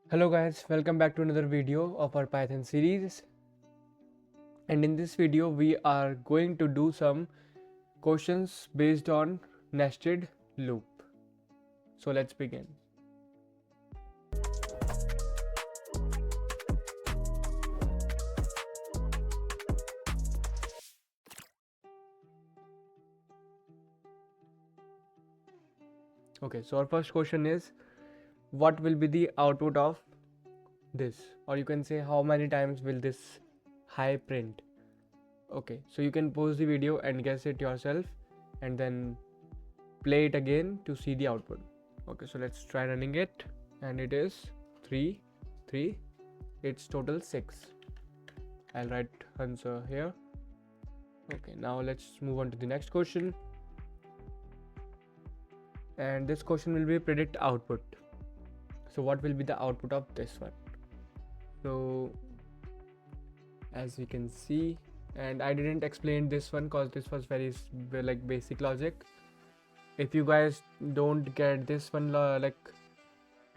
Hello guys, welcome back to another video of our Python series, and in this video we are going to do some questions based on nested loop. So let's begin. Okay, so our first question is, what will be the output of this, or you can say how many times will this high print. Okay, so you can pause the video and guess it yourself and then play it again to see the output. Okay, so let's try running it, and it is 3 3. It's total 6. I'll write answer here. Okay, now let's move on to the next question, and this question will be predict output. So what will be the output of this one? So as we can see, and I didn't explain this one because this was very like basic logic. If you guys don't get this one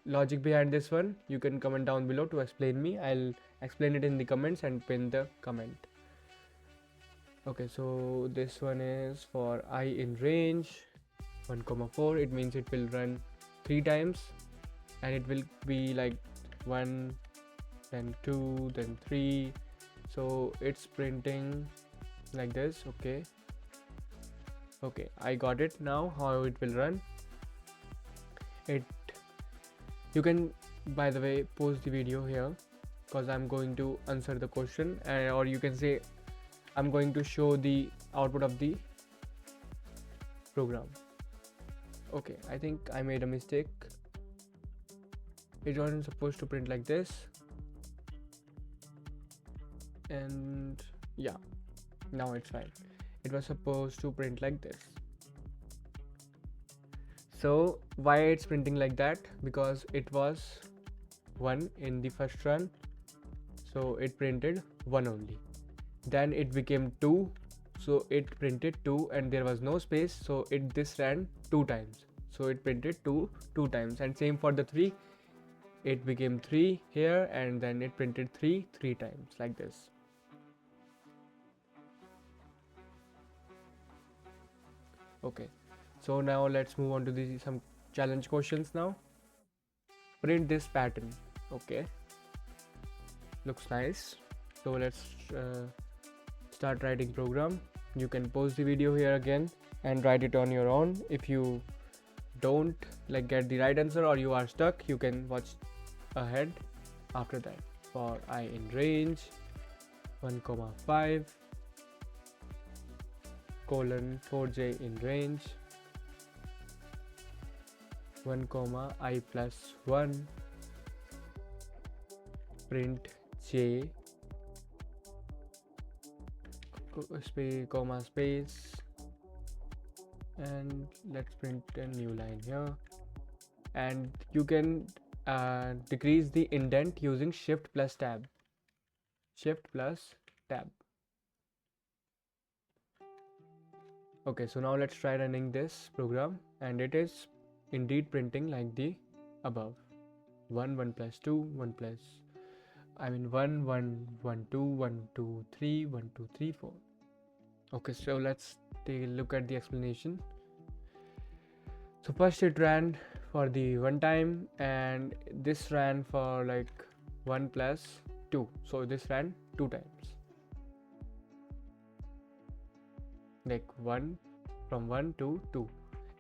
logic behind this one, you can comment down below to explain me. I'll explain it in the comments and pin the comment. Okay, so this one is for I in range 1,4. It means it will run 3 times, and it will be like 1, then 2, then 3. So it's printing like this. Okay, I got it now how it will run it. You can, by the way, pause the video here because I'm going to answer the question, or you can say I'm going to show the output of the program. Okay, I think I made a mistake. It wasn't supposed to print like this, and yeah, now it's fine. It was supposed to print like this. So why it's printing like that? Because it was 1 in the first run, so it printed 1 only. Then it became 2, so it printed 2, and there was no space, so this ran 2 times, so it printed 2 times. And same for the 3, it became 3 here, and then it printed 3 times like this. Okay, so now let's move on to some challenge questions now. Print this pattern. Okay, looks nice. So let's start writing program. You can pause the video here again and write it on your own. If you don't get the right answer, or you are stuck, you can watch ahead after that. For I in range 1,5 colon 4j in range 1 comma I plus 1 print j space comma space, and let's print a new line here. And you can decrease the indent using shift plus tab. Okay, so now let's try running this program, and it is indeed printing like the above. 1 1 plus 2 1 plus 1 1 1 2 1 2 3 1 2 3 4. Okay, so let's take a look at the explanation. So first it ran for the 1 time, and this ran for 1 plus 2, so this ran 2 times, like 1 from 1 to 2.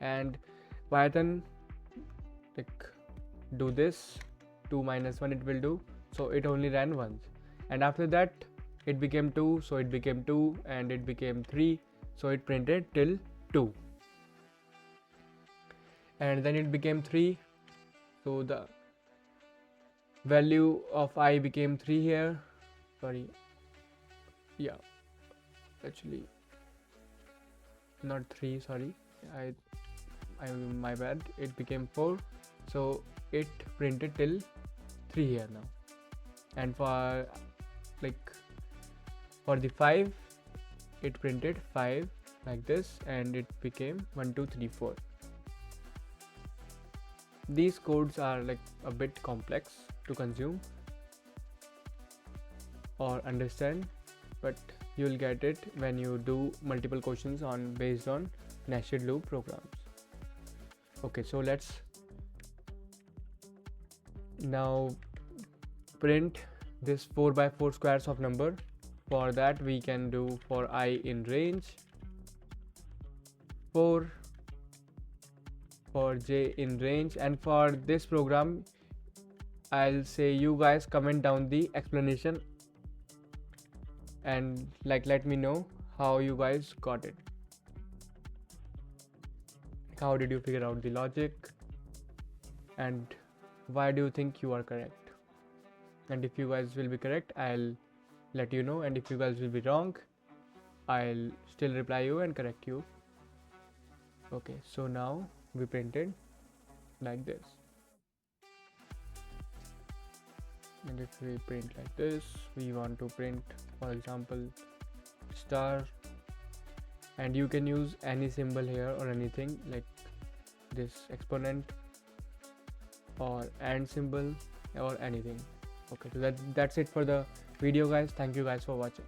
And Python do this 2 minus 1 it will do, so it only ran once, and after that it became 2, so it became 2, and it became 3, so it printed till 2, and then it became 3, so the value of I became 3 here. Sorry, yeah, actually not 3, sorry, I my bad, it became 4, so it printed till 3 here now. And for the 5, it printed 5 like this, and it became 1 2 3 4. these codes are like a bit complex to consume or understand, but you'll get it when you do multiple questions on based on nested loop programs. Okay, so let's now print this 4x4 squares of number. For that we can do for I in range, 4 for j in range, and for this program I'll say you guys comment down the explanation and like let me know how you guys got it. How did you figure out the logic, and why do you think you are correct? And if you guys will be correct, I'll let you know, and if you guys will be wrong, I'll still reply you and correct you. Okay, so now we printed like this, and if we print like this, we want to print for example star, and you can use any symbol here or anything like this exponent or and symbol or anything. Okay, so that's it for the video guys. Thank you guys for watching.